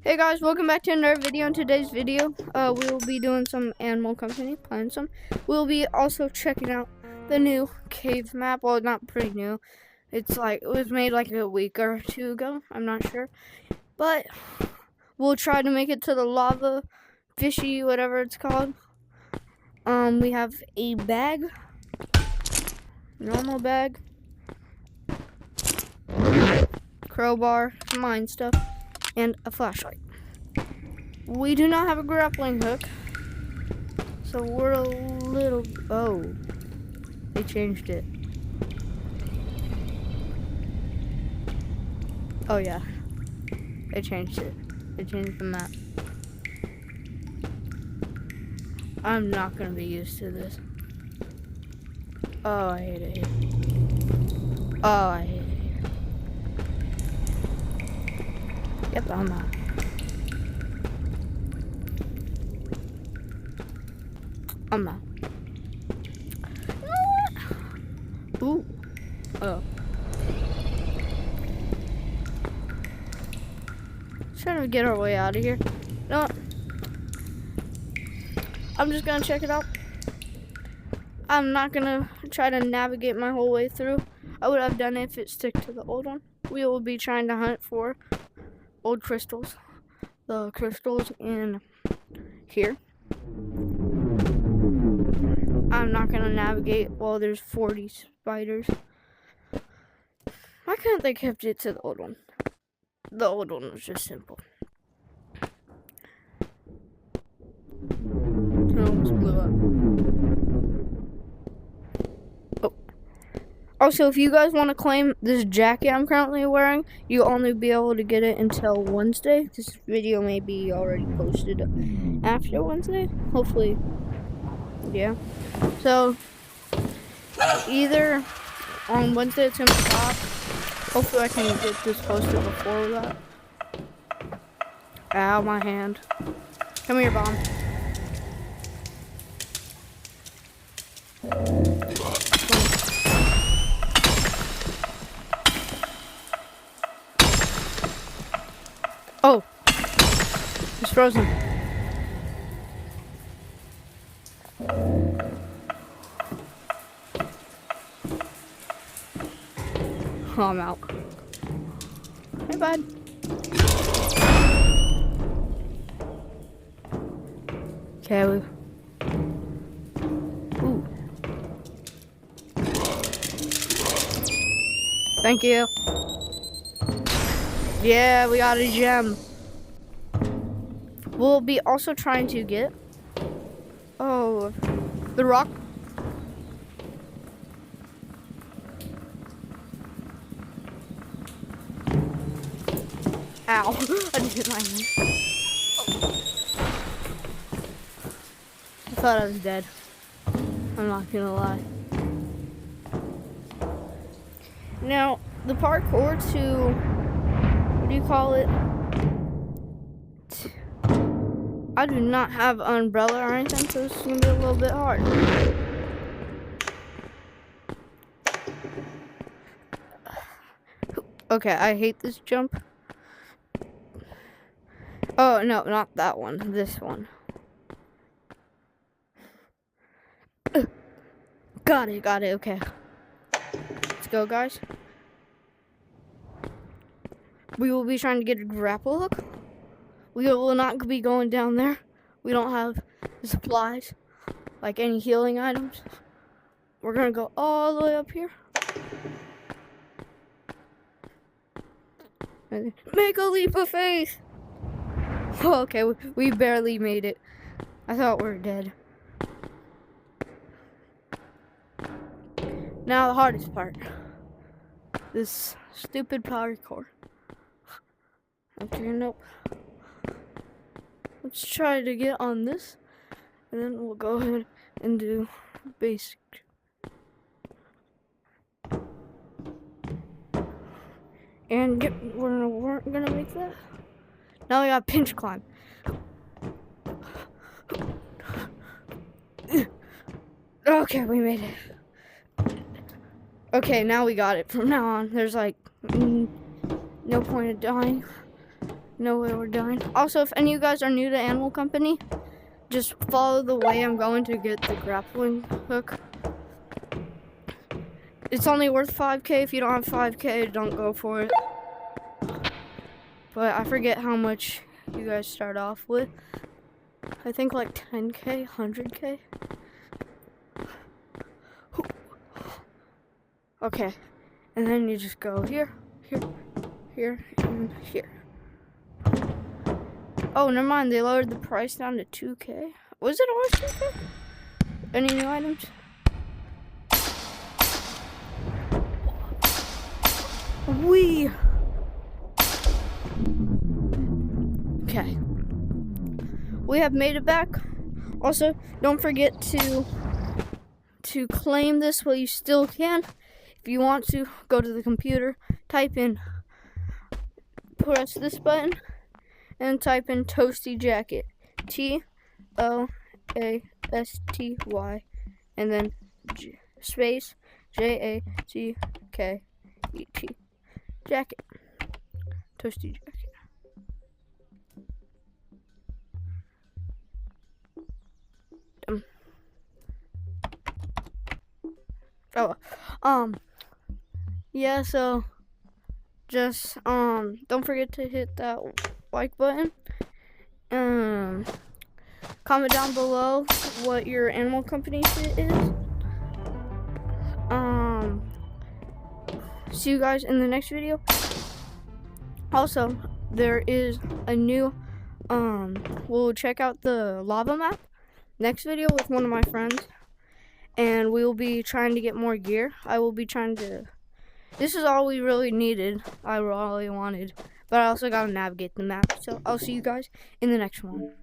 Hey guys, welcome back to another video. In today's video, we will be doing some Animal Company, playing some. We'll be also checking out the new cave map. Well, not pretty new. It was made like a week or two ago. I'm not sure, but we'll try to make it to the lava, fishy, whatever it's called. We have a bag, normal bag, crowbar, mine stuff, and a flashlight. We do not have a grappling hook, so we're a little... Oh, they changed it. Oh yeah, they changed it. They changed the map. I'm not gonna be used to this. Oh, I hate it here. Oh, I hate it here. Yep, I'm out. I'm out. Ooh. Oh. Trying to get our way out of here. No. I'm just gonna check it out. I'm not gonna try to navigate my whole way through. I would have done it if it stuck to the old one. We will be trying to hunt for old crystals. The crystals in here. I'm not gonna navigate while there's 40 spiders. Why couldn't they kept it to the old one? The old one was just simple. It almost blew up. Oh. Also, if you guys want to claim this jacket I'm currently wearing, you'll only be able to get it until Wednesday. This video may be already posted after Wednesday. Hopefully. Yeah. So, either on Wednesday it's gonna stop. Hopefully I can get this posted before that. Ow, my hand. Come here, bomb. Oh, it's frozen. Oh, I'm out. Hey, bud. Okay, Ooh. Thank you. Yeah, we got a gem. We'll be also trying to get... Oh, the rock. Ow. I just hit my hand. I thought I was dead. I'm not gonna lie. Now, the parkour to... What do you call it? I do not have an umbrella or anything, so it's gonna be a little bit hard. Okay, I hate this jump. Oh, no, not that one. This one. Got it, okay. Let's go, guys. We will be trying to get a grapple hook. We will not be going down there. We don't have the supplies, like any healing items. We're gonna go all the way up here. Make a leap of faith! Oh, okay, we barely made it. I thought we were dead. Now the hardest part. This stupid parkour. Okay, nope. Let's try to get on this, and then we'll go ahead and do basic. And we're gonna make that. Now we got pinch climb. Okay, we made it. Okay, now we got it. From now on, there's like no point of dying. No way we're dying. Also, if any of you guys are new to Animal Company, just follow the way I'm going to get the grappling hook. It's only worth 5K. If you don't have 5K, don't go for it. But I forget how much you guys start off with. I think like 10K, 100K. Okay, and then you just go here, here, here, and here. Oh, never mind, they lowered the price down to 2K. Was it always 2K? Any new items? Okay. We have made it back. Also, don't forget to claim this while you still can. If you want to, go to the computer, type in, press this button, and type in Toasty Jacket. TOASTY, and then space JACKET. Jacket. Toasty Jacket. Yeah, so just don't forget to hit that like button. Comment down below what your Animal Company shit is. See you guys in the next video. Also, there is a new we'll check out the lava map next video with one of my friends, and we will be trying to get more gear. I will be trying to, this is all we really needed, I really wanted, but I also got to navigate the map. So I'll see you guys in the next one.